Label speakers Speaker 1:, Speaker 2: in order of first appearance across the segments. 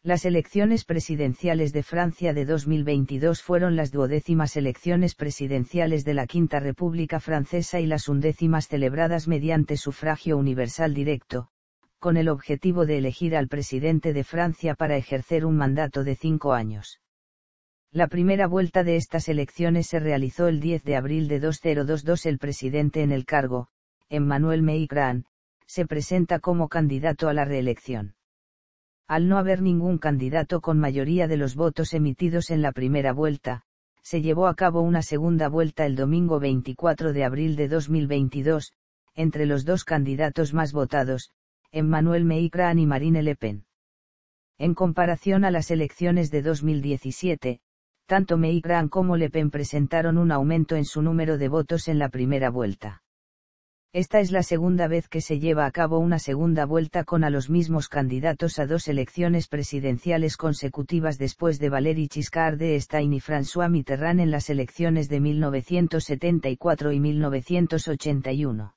Speaker 1: Las elecciones presidenciales de Francia de 2022 fueron las 12ª elecciones presidenciales de la Quinta República Francesa y las 11ª celebradas mediante sufragio universal directo, con el objetivo de elegir al presidente de Francia para ejercer un mandato de 5 años. La primera vuelta de estas elecciones se realizó el 10 de abril de 2022. El presidente en el cargo, Emmanuel Macron, se presenta como candidato a la reelección. Al no haber ningún candidato con mayoría de los votos emitidos en la primera vuelta, se llevó a cabo una segunda vuelta el domingo 24 de abril de 2022, entre los dos candidatos más votados, Emmanuel Macron y Marine Le Pen. En comparación a las elecciones de 2017, tanto Macron como Le Pen presentaron un aumento en su número de votos en la primera vuelta. Esta es la segunda vez que se lleva a cabo una segunda vuelta con a los mismos candidatos a dos elecciones presidenciales consecutivas después de Valéry Giscard d'Estaing y François Mitterrand en las elecciones de 1974 y 1981.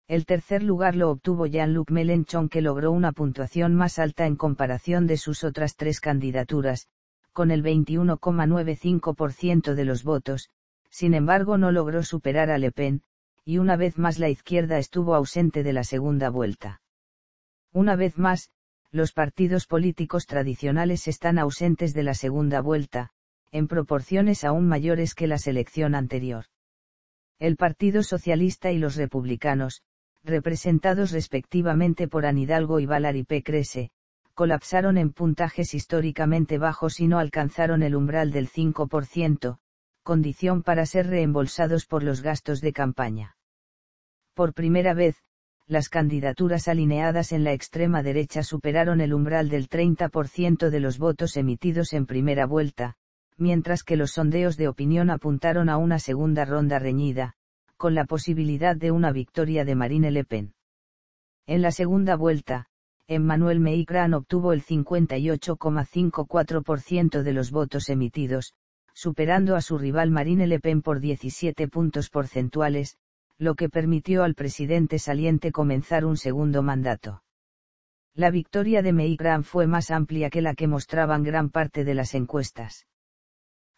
Speaker 1: El tercer lugar lo obtuvo Jean-Luc Mélenchon, que logró una puntuación más alta en comparación de sus otras tres candidaturas, con el 21,95% de los votos. Sin embargo, no logró superar a Le Pen, y una vez más la izquierda estuvo ausente de la segunda vuelta. Una vez más, los partidos políticos tradicionales están ausentes de la segunda vuelta, en proporciones aún mayores que la elección anterior. El Partido Socialista y los Republicanos, representados respectivamente por Anne Hidalgo y Valérie Pécresse, colapsaron en puntajes históricamente bajos y no alcanzaron el umbral del 5%, condición para ser reembolsados por los gastos de campaña. Por primera vez, las candidaturas alineadas en la extrema derecha superaron el umbral del 30% de los votos emitidos en primera vuelta, mientras que los sondeos de opinión apuntaron a una segunda ronda reñida, con la posibilidad de una victoria de Marine Le Pen. En la segunda vuelta, Emmanuel Macron obtuvo el 58,54% de los votos emitidos, superando a su rival Marine Le Pen por 17 puntos porcentuales, lo que permitió al presidente saliente comenzar un segundo mandato. La victoria de Macron fue más amplia que la que mostraban gran parte de las encuestas.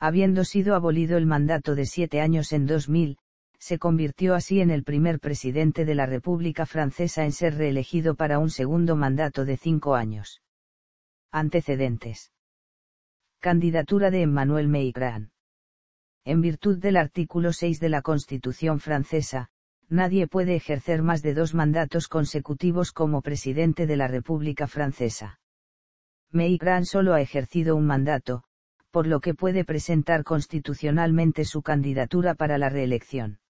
Speaker 1: Habiendo sido abolido el mandato de 7 años en 2000, se convirtió así en el primer presidente de la República Francesa en ser reelegido para un segundo mandato de 5 años. Antecedentes. Candidatura de Emmanuel Macron. En virtud del artículo 6 de la Constitución francesa, nadie puede ejercer más de 2 mandatos consecutivos como presidente de la República Francesa. Macron solo ha ejercido un mandato, por lo que puede presentar constitucionalmente su candidatura para la reelección.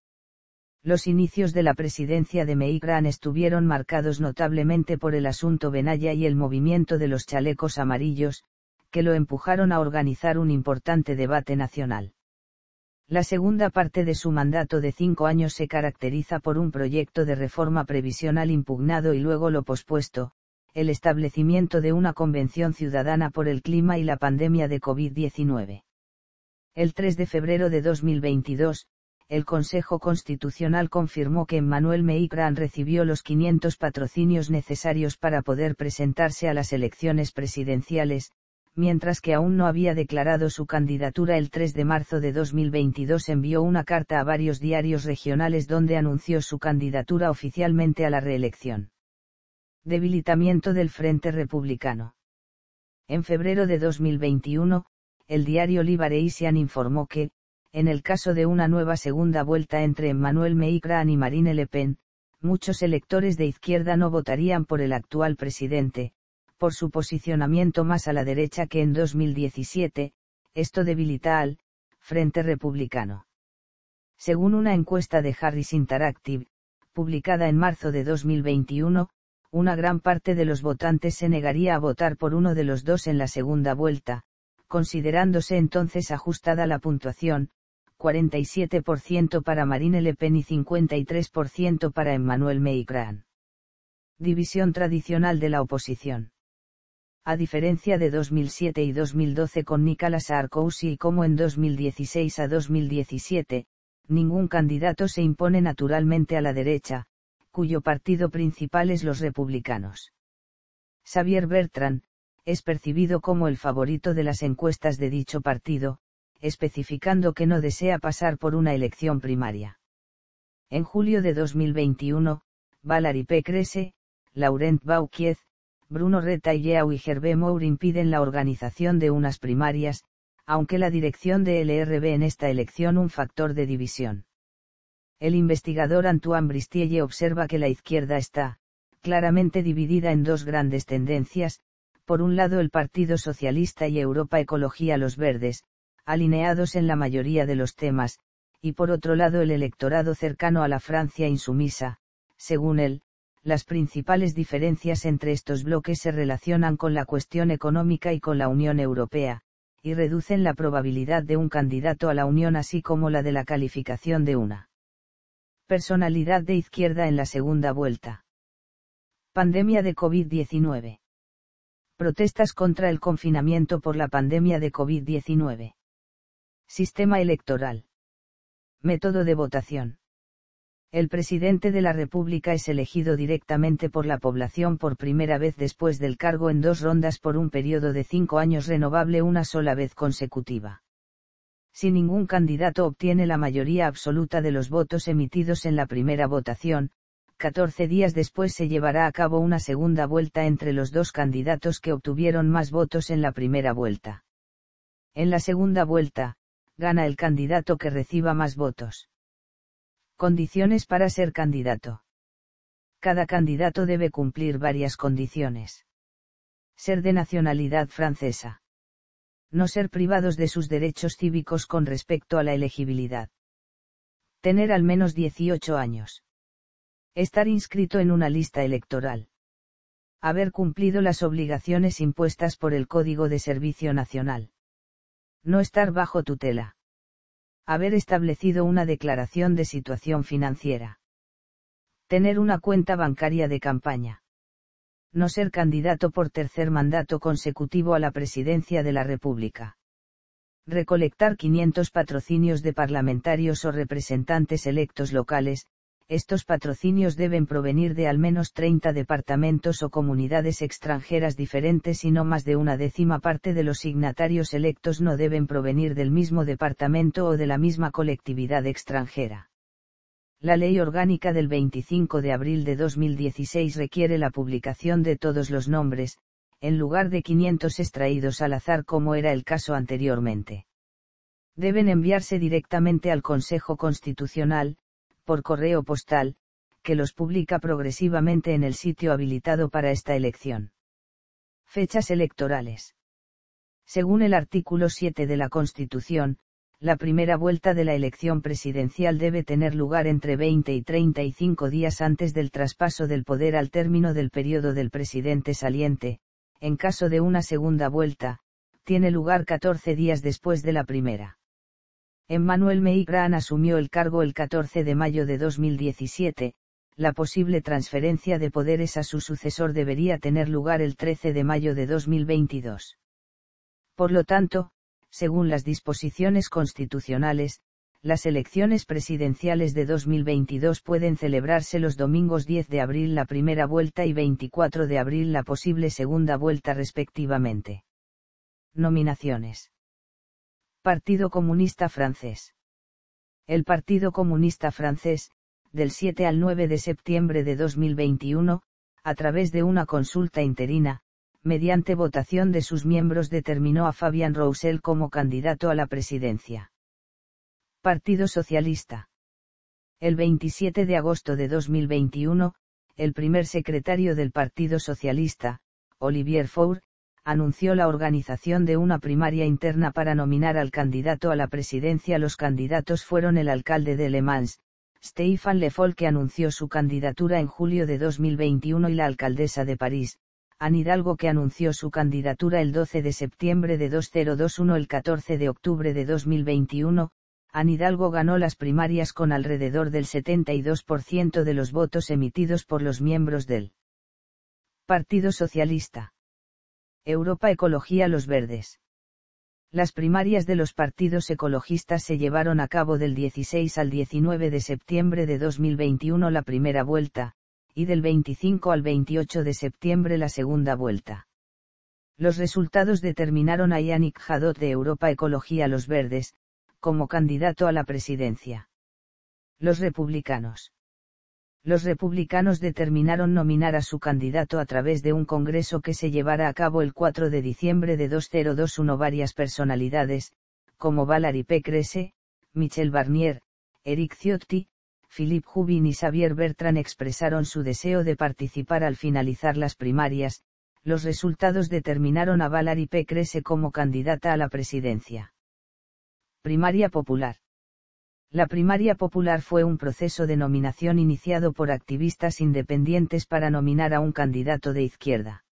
Speaker 1: Los inicios de la presidencia de Macron estuvieron marcados notablemente por el asunto Benalla y el movimiento de los chalecos amarillos, que lo empujaron a organizar un importante debate nacional. La segunda parte de su mandato de 5 años se caracteriza por un proyecto de reforma previsional impugnado y luego lo pospuesto, el establecimiento de una convención ciudadana por el clima y la pandemia de COVID-19. El 3 de febrero de 2022, el Consejo Constitucional confirmó que Emmanuel Macron recibió los 500 patrocinios necesarios para poder presentarse a las elecciones presidenciales, mientras que aún no había declarado su candidatura. El 3 de marzo de 2022 envió una carta a varios diarios regionales donde anunció su candidatura oficialmente a la reelección. Debilitamiento del Frente Republicano. En febrero de 2021, el diario Libération informó que, en el caso de una nueva segunda vuelta entre Emmanuel Macron y Marine Le Pen, muchos electores de izquierda no votarían por el actual presidente, por su posicionamiento más a la derecha que en 2017, esto debilita al Frente Republicano. Según una encuesta de Harris Interactive, publicada en marzo de 2021, una gran parte de los votantes se negaría a votar por uno de los dos en la segunda vuelta, considerándose entonces ajustada la puntuación, 47% para Marine Le Pen y 53% para Emmanuel Macron. División tradicional de la oposición. A diferencia de 2007 y 2012 con Nicolas Sarkozy y como en 2016 a 2017, ningún candidato se impone naturalmente a la derecha, cuyo partido principal es los republicanos. Xavier Bertrand, es percibido como el favorito de las encuestas de dicho partido, especificando que no desea pasar por una elección primaria. En julio de 2021, Valérie Pécresse, Laurent Wauquiez, Bruno Retailleau y Hervé Moure impiden la organización de unas primarias, aunque la dirección de LR ve en esta elección un factor de división. El investigador Antoine Bristielle observa que la izquierda está, claramente dividida en dos grandes tendencias, por un lado el Partido Socialista y Europa Ecología Los Verdes, alineados en la mayoría de los temas, y por otro lado el electorado cercano a la Francia insumisa. Según él, las principales diferencias entre estos bloques se relacionan con la cuestión económica y con la Unión Europea, y reducen la probabilidad de un candidato a la Unión así como la de la calificación de una personalidad de izquierda en la segunda vuelta. Pandemia de COVID-19. Protestas contra el confinamiento por la pandemia de COVID-19. Sistema electoral. Método de votación. El presidente de la República es elegido directamente por la población por primera vez después del cargo en 2 rondas por un periodo de 5 años renovable una sola vez consecutiva. Si ningún candidato obtiene la mayoría absoluta de los votos emitidos en la primera votación, 14 días después se llevará a cabo una segunda vuelta entre los 2 candidatos que obtuvieron más votos en la primera vuelta. En la segunda vuelta, gana el candidato que reciba más votos. Condiciones para ser candidato. Cada candidato debe cumplir varias condiciones. Ser de nacionalidad francesa. No ser privados de sus derechos cívicos con respecto a la elegibilidad. Tener al menos 18 años. Estar inscrito en una lista electoral. Haber cumplido las obligaciones impuestas por el Código de Servicio Nacional. No estar bajo tutela. Haber establecido una declaración de situación financiera. Tener una cuenta bancaria de campaña. No ser candidato por tercer mandato consecutivo a la presidencia de la República. Recolectar 500 patrocinios de parlamentarios o representantes electos locales. Estos patrocinios deben provenir de al menos 30 departamentos o comunidades extranjeras diferentes y no más de 1/10 parte de los signatarios electos no deben provenir del mismo departamento o de la misma colectividad extranjera. La Ley Orgánica del 25 de abril de 2016 requiere la publicación de todos los nombres, en lugar de 500 extraídos al azar como era el caso anteriormente. Deben enviarse directamente al Consejo Constitucional, por correo postal, que los publica progresivamente en el sitio habilitado para esta elección. Fechas electorales. Según el artículo 7 de la Constitución, la primera vuelta de la elección presidencial debe tener lugar entre 20 y 35 días antes del traspaso del poder al término del periodo del presidente saliente. En caso de una segunda vuelta, tiene lugar 14 días después de la primera. Emmanuel Macron asumió el cargo el 14 de mayo de 2017, la posible transferencia de poderes a su sucesor debería tener lugar el 13 de mayo de 2022. Por lo tanto, según las disposiciones constitucionales, las elecciones presidenciales de 2022 pueden celebrarse los domingos 10 de abril la primera vuelta y 24 de abril la posible segunda vuelta respectivamente. Nominaciones. Partido Comunista Francés. El Partido Comunista Francés, del 7 al 9 de septiembre de 2021, a través de una consulta interina, mediante votación de sus miembros determinó a Fabien Roussel como candidato a la presidencia. Partido Socialista. El 27 de agosto de 2021, el primer secretario del Partido Socialista, Olivier Faure, anunció la organización de una primaria interna para nominar al candidato a la presidencia. Los candidatos fueron el alcalde de Le Mans, Stéphane Le Foll, que anunció su candidatura en julio de 2021, y la alcaldesa de París, Anne Hidalgo, que anunció su candidatura el 12 de septiembre de 2021. El 14 de octubre de 2021, Anne Hidalgo ganó las primarias con alrededor del 72% de los votos emitidos por los miembros del Partido Socialista. Europa Ecología Los Verdes. Las primarias de los partidos ecologistas se llevaron a cabo del 16 al 19 de septiembre de 2021 la primera vuelta, y del 25 al 28 de septiembre la segunda vuelta. Los resultados determinaron a Yannick Jadot de Europa Ecología Los Verdes, como candidato a la presidencia. Los republicanos. Los republicanos determinaron nominar a su candidato a través de un congreso que se llevará a cabo el 4 de diciembre de 2021. Varias personalidades, como Valérie Pécresse, Michel Barnier, Éric Ciotti, Philippe Juvin y Xavier Bertrand expresaron su deseo de participar al finalizar las primarias. Los resultados determinaron a Valérie Pécresse como candidata a la presidencia. Primaria popular. La primaria popular fue un proceso de nominación iniciado por activistas independientes para nominar a un candidato de izquierda.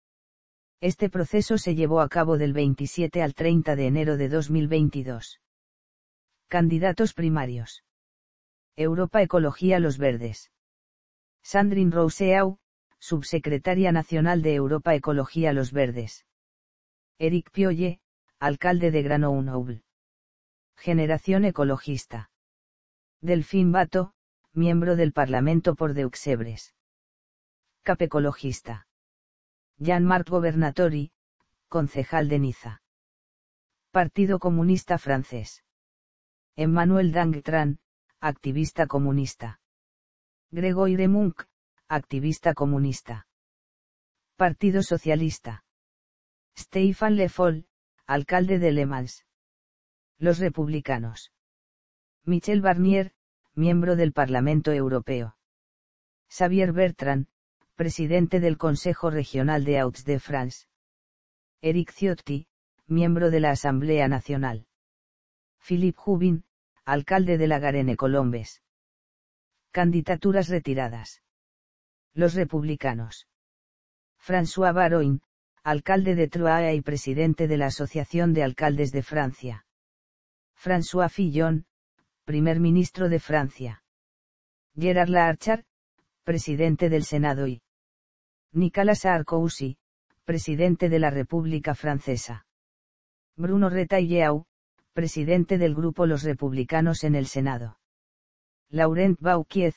Speaker 1: Este proceso se llevó a cabo del 27 al 30 de enero de 2022. Candidatos primarios. Europa Ecología Los Verdes. Sandrine Rousseau, subsecretaria nacional de Europa Ecología Los Verdes. Éric Piolle, alcalde de Grenoble. Generación Ecologista. Delphine Batho, miembro del Parlamento por Deux-Sèvres. CAP Ecologista. Jean-Marc Gobernatori, concejal de Niza. Partido Comunista Francés. Emmanuel Dangtran, activista comunista. Grégoire Munch, activista comunista. Partido Socialista. Stéphane Le Foll, alcalde de Le Mans. Los republicanos. Michel Barnier, miembro del Parlamento Europeo. Xavier Bertrand, presidente del Consejo Regional de Hauts-de-France. Éric Ciotti, miembro de la Asamblea Nacional. Philippe Juvin, alcalde de la Garenne-Colombes. Candidaturas retiradas. Los republicanos. François Baroin, alcalde de Troyes y presidente de la Asociación de Alcaldes de Francia. François Fillon, primer ministro de Francia. Gérard Larcher, presidente del Senado y Nicolas Sarkozy, presidente de la República Francesa. Bruno Retailleau, presidente del Grupo Los Republicanos en el Senado. Laurent Wauquiez,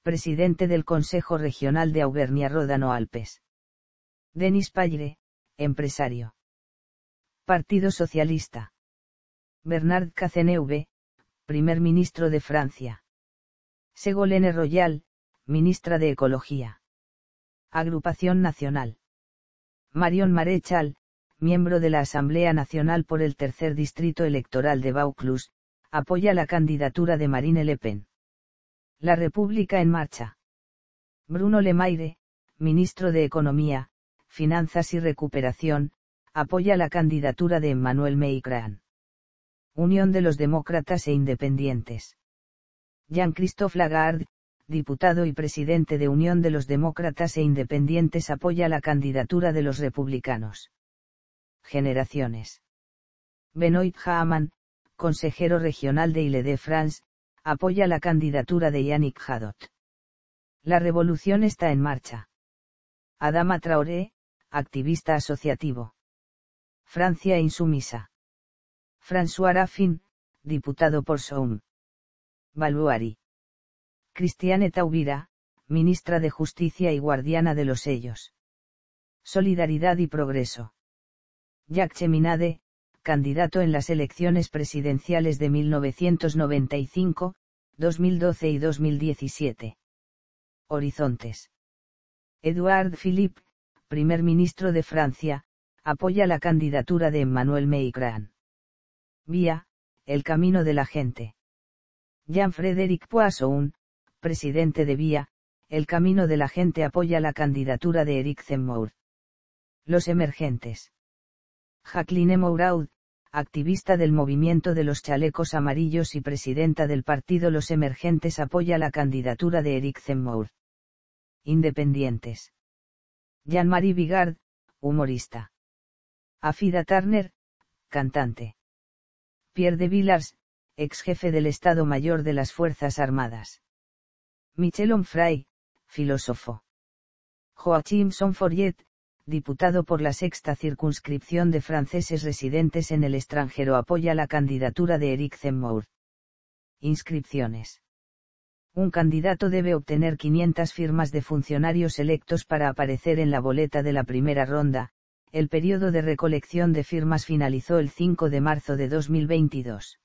Speaker 1: presidente del Consejo Regional de Auvernia-Ródano-Alpes. Denis Payre, empresario. Partido Socialista. Bernard Cazeneuve, primer ministro de Francia. Ségolène Royal, ministra de Ecología. Agrupación Nacional. Marion Maréchal, miembro de la Asamblea Nacional por el tercer distrito electoral de Vaucluse, apoya la candidatura de Marine Le Pen. La República en Marcha. Bruno Le Maire, ministro de Economía, Finanzas y Recuperación, apoya la candidatura de Emmanuel Macron. Unión de los Demócratas e Independientes. Jean-Christophe Lagarde, diputado y presidente de Unión de los Demócratas e Independientes, apoya la candidatura de los republicanos. Generaciones. Benoît Hamon, consejero regional de Île-de-France, apoya la candidatura de Yannick Jadot. La revolución está en marcha. Adama Traoré, activista asociativo. Francia insumisa. François Raffin, diputado por Somme. Baluari. Christiane Taubira, ministra de Justicia y guardiana de los sellos. Solidaridad y Progreso. Jacques Cheminade, candidato en las elecciones presidenciales de 1995, 2012 y 2017. Horizontes. Édouard Philippe, primer ministro de Francia, apoya la candidatura de Emmanuel Macron. Vía, el camino de la gente. Jean-Frédéric Poisson, presidente de Vía, el camino de la gente, apoya la candidatura de Éric Zemmour. Los emergentes. Jacqueline Mouraud, activista del movimiento de los chalecos amarillos y presidenta del partido Los Emergentes, apoya la candidatura de Éric Zemmour. Independientes. Jean-Marie Bigard, humorista. Afida Turner, cantante. Pierre de Villars, ex jefe del Estado Mayor de las Fuerzas Armadas. Michel Onfray, filósofo. Joachim Sonfouriet, diputado por la sexta circunscripción de franceses residentes en el extranjero, apoya la candidatura de Éric Zemmour. Inscripciones. Un candidato debe obtener 500 firmas de funcionarios electos para aparecer en la boleta de la primera ronda, el periodo de recolección de firmas finalizó el 5 de marzo de 2022.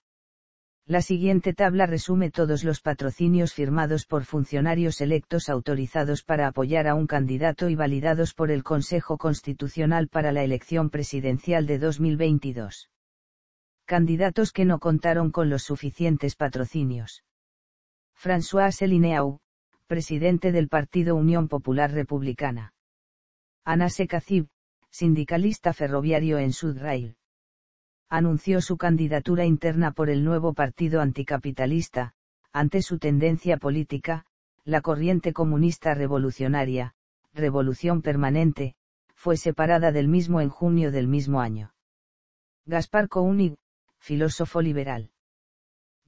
Speaker 1: La siguiente tabla resume todos los patrocinios firmados por funcionarios electos autorizados para apoyar a un candidato y validados por el Consejo Constitucional para la elección presidencial de 2022. Candidatos que no contaron con los suficientes patrocinios. François Asselineau, presidente del Partido Unión Popular Republicana. Anase Kazib, sindicalista ferroviario en Sudrail. Anunció su candidatura interna por el nuevo partido anticapitalista, ante su tendencia política, la corriente comunista revolucionaria, Revolución Permanente, fue separada del mismo en junio del mismo año. Gaspar Koenig, filósofo liberal.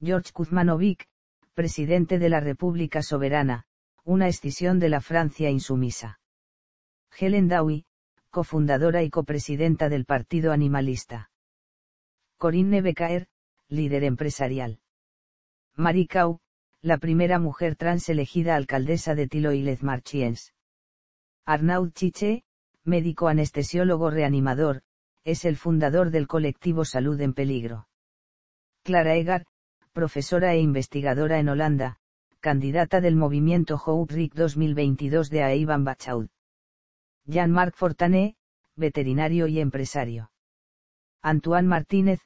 Speaker 1: George Kuzmanovic, presidente de la República Soberana, una escisión de la Francia insumisa. Helen Dewey, cofundadora y copresidenta del Partido Animalista. Corinne Becaer, líder empresarial. Marie Cau, la primera mujer trans elegida alcaldesa de Tilo-y-les-Marchiennes. Arnaud Chiche, médico anestesiólogo reanimador, es el fundador del colectivo Salud en Peligro. Clara Egar, profesora e investigadora en Holanda, candidata del movimiento Hoop Rik 2022 de Aivan Bachaud. Jean-Marc Fortanet, veterinario y empresario. Antoine Martínez,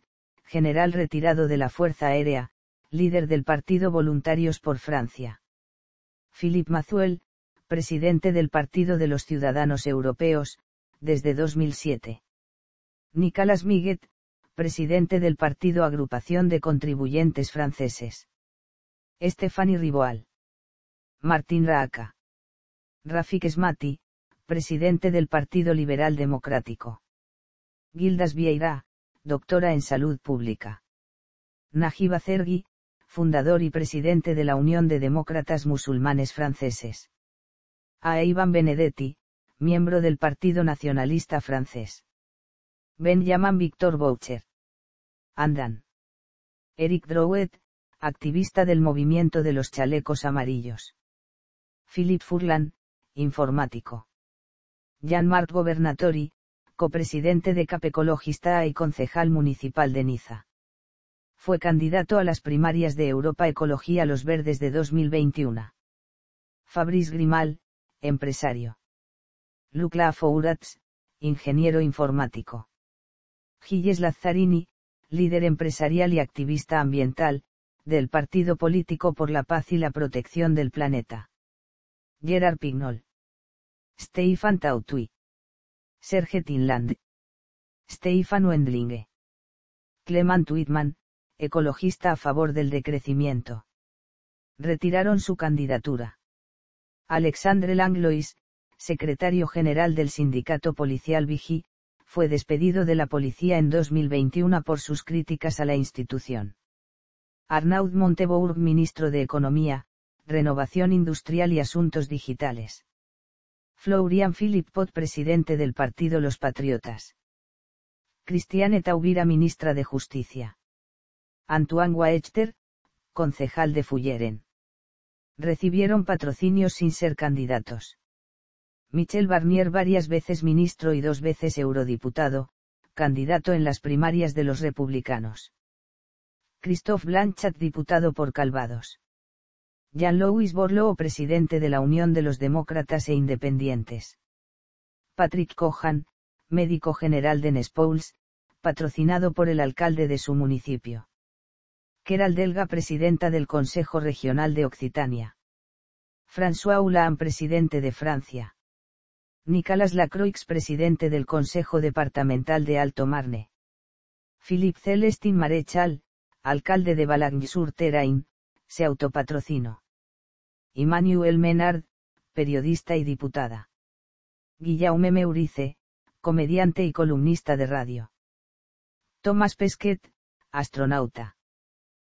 Speaker 1: general retirado de la Fuerza Aérea, líder del Partido Voluntarios por Francia. Philippe Mazuel, presidente del Partido de los Ciudadanos Europeos, desde 2007. Nicolas Miguet, presidente del Partido Agrupación de Contribuyentes Franceses. Stéphanie Riboal. Martín Raaka. Rafik Esmati, presidente del Partido Liberal Democrático. Gildas Vieira, doctora en Salud Pública. Najib Azergui, fundador y presidente de la Unión de Demócratas Musulmanes Franceses. Ivan Benedetti, miembro del Partido Nacionalista Francés. Benjamin Victor Boucher. Andan. Eric Drouet, activista del movimiento de los chalecos amarillos. Philippe Furlan, informático. Jean-Marc Gobernatori, copresidente de CAP Ecologista y concejal municipal de Niza. Fue candidato a las primarias de Europa Ecología Los Verdes de 2021. Fabrice Grimal, empresario. Luc Lafourats, ingeniero informático. Gilles Lazzarini, líder empresarial y activista ambiental, del Partido Político por la Paz y la Protección del Planeta. Gerard Pignol. Stefan Tautui. Serge Tinland. Stefan Wendlinge. Clement Whitman, ecologista a favor del decrecimiento. Retiraron su candidatura. Alexandre Langlois, secretario general del sindicato policial Vichy, fue despedido de la policía en 2021 por sus críticas a la institución. Arnaud Montebourg, ministro de Economía, Renovación Industrial y Asuntos Digitales. Florian Philippe Pot, presidente del partido Los Patriotas. Christiane Taubira, ministra de Justicia. Antoine Waechter, concejal de Fulleren. Recibieron patrocinios sin ser candidatos. Michel Barnier, varias veces ministro y 2 veces eurodiputado, candidato en las primarias de los republicanos. Christophe Blanchet, diputado por Calvados. Jean-Louis Borloo, presidente de la Unión de los Demócratas e Independientes. Patrick Cohan, médico general de Nespouls, patrocinado por el alcalde de su municipio. Keral Delga, presidenta del Consejo Regional de Occitania. François Hollande, presidente de Francia. Nicolas Lacroix, presidente del Consejo Departamental de Alto Marne. Philippe Celestin Maréchal, alcalde de Boulogne-sur-Terrain, se autopatrocinó. Emmanuel Menard, periodista y diputada. Guillaume Meurice, comediante y columnista de radio. Thomas Pesquet, astronauta.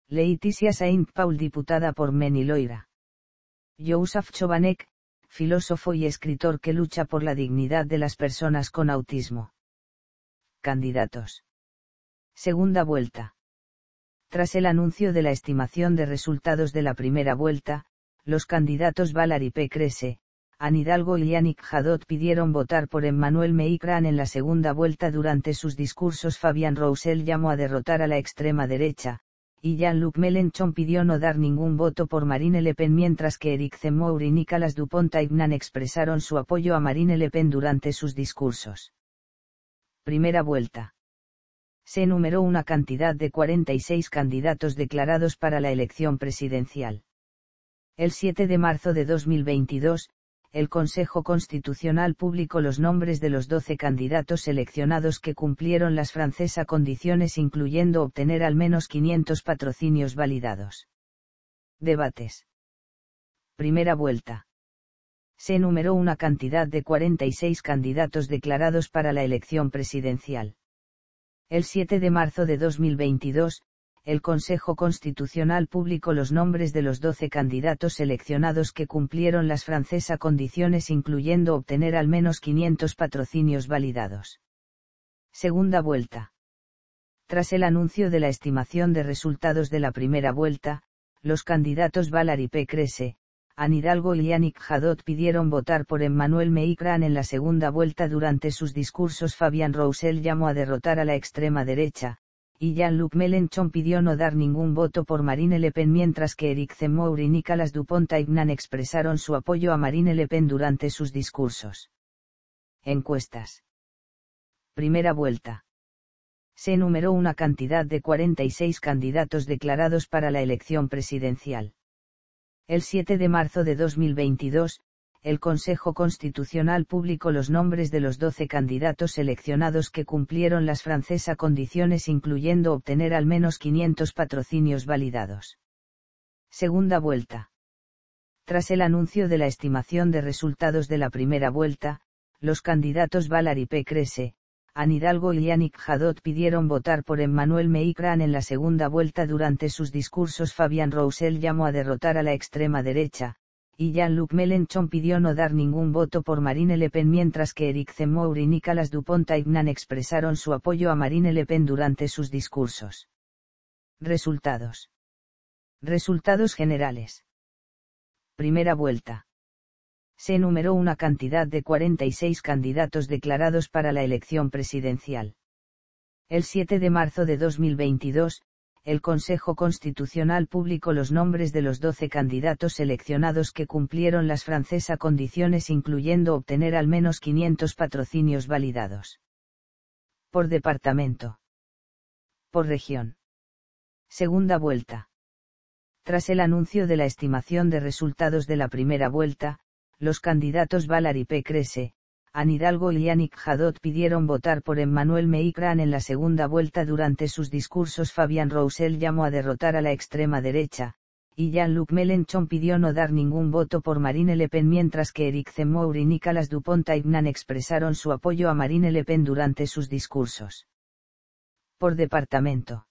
Speaker 1: Laetitia Saint-Paul, diputada por Maine-et-Loira. Joseph Chovanec, filósofo y escritor que lucha por la dignidad de las personas con autismo. Candidatos. Segunda vuelta. Tras el anuncio de la estimación de resultados de la primera vuelta, los candidatos Valérie Pécresse, Anne Hidalgo y Yannick Jadot pidieron votar por Emmanuel Macron en la segunda vuelta. Durante sus discursos Fabien Roussel llamó a derrotar a la extrema derecha, y Jean-Luc Mélenchon pidió no dar ningún voto por Marine Le Pen, mientras que Éric Zemmour y Nicolas Dupont-Aignan expresaron su apoyo a Marine Le Pen durante sus discursos. Primera vuelta. Se enumeró una cantidad de 46 candidatos declarados para la elección presidencial. El 7 de marzo de 2022, el Consejo Constitucional publicó los nombres de los 12 candidatos seleccionados que cumplieron las francesas condiciones, incluyendo obtener al menos 500 patrocinios validados. Debates. Primera vuelta. Se enumeró una cantidad de 46 candidatos declarados para la elección presidencial. El 7 de marzo de 2022, el Consejo Constitucional publicó los nombres de los 12 candidatos seleccionados que cumplieron las francesas condiciones, incluyendo obtener al menos 500 patrocinios validados. Segunda vuelta. Tras el anuncio de la estimación de resultados de la primera vuelta, los candidatos Valérie Pécresse, Anne Hidalgo y Yannick Jadot pidieron votar por Emmanuel Macron en la segunda vuelta. Durante sus discursos Fabien Roussel llamó a derrotar a la extrema derecha, y Jean-Luc Mélenchon pidió no dar ningún voto por Marine Le Pen, mientras que Éric Zemmour y Nicolas Dupont-Aignan expresaron su apoyo a Marine Le Pen durante sus discursos. Encuestas. Primera vuelta. Se enumeró una cantidad de 46 candidatos declarados para la elección presidencial. El 7 de marzo de 2022, el Consejo Constitucional publicó los nombres de los 12 candidatos seleccionados que cumplieron las francesas condiciones, incluyendo obtener al menos 500 patrocinios validados. Segunda vuelta. Tras el anuncio de la estimación de resultados de la primera vuelta, los candidatos Valérie Pécresse, Anne Hidalgo y Yannick Jadot pidieron votar por Emmanuel Macron en la segunda vuelta. Durante sus discursos Fabien Roussel llamó a derrotar a la extrema derecha, y Jean-Luc Mélenchon pidió no dar ningún voto por Marine Le Pen, mientras que Éric Zemmour y Nicolas Dupont-Aignan expresaron su apoyo a Marine Le Pen durante sus discursos. Resultados. Resultados generales. Primera vuelta. Se enumeró una cantidad de 46 candidatos declarados para la elección presidencial. El 7 de marzo de 2022, el Consejo Constitucional publicó los nombres de los 12 candidatos seleccionados que cumplieron las francesas condiciones, incluyendo obtener al menos 500 patrocinios validados. Por departamento. Por región. Segunda vuelta. Tras el anuncio de la estimación de resultados de la primera vuelta, los candidatos Valérie Pécresse, Anne Hidalgo y Yannick Jadot pidieron votar por Emmanuel Macron en la segunda vuelta. Durante sus discursos Fabien Roussel llamó a derrotar a la extrema derecha, y Jean-Luc Mélenchon pidió no dar ningún voto por Marine Le Pen, mientras que Éric Zemmour y Nicolas Dupont-Aignan expresaron su apoyo a Marine Le Pen durante sus discursos. Por departamento.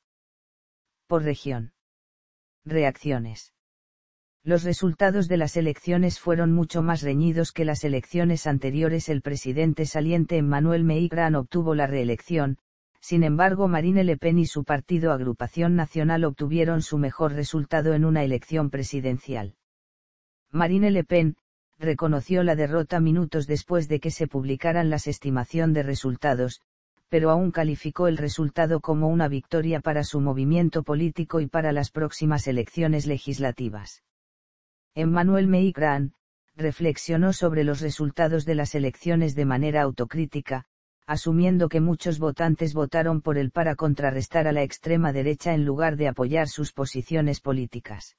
Speaker 1: Por región. Reacciones. Los resultados de las elecciones fueron mucho más reñidos que las elecciones anteriores. El presidente saliente Emmanuel Macron obtuvo la reelección, sin embargo Marine Le Pen y su partido Agrupación Nacional obtuvieron su mejor resultado en una elección presidencial. Marine Le Pen reconoció la derrota minutos después de que se publicaran las estimación de resultados, pero aún calificó el resultado como una victoria para su movimiento político y para las próximas elecciones legislativas. Emmanuel Macron reflexionó sobre los resultados de las elecciones de manera autocrítica, asumiendo que muchos votantes votaron por él para contrarrestar a la extrema derecha en lugar de apoyar sus posiciones políticas.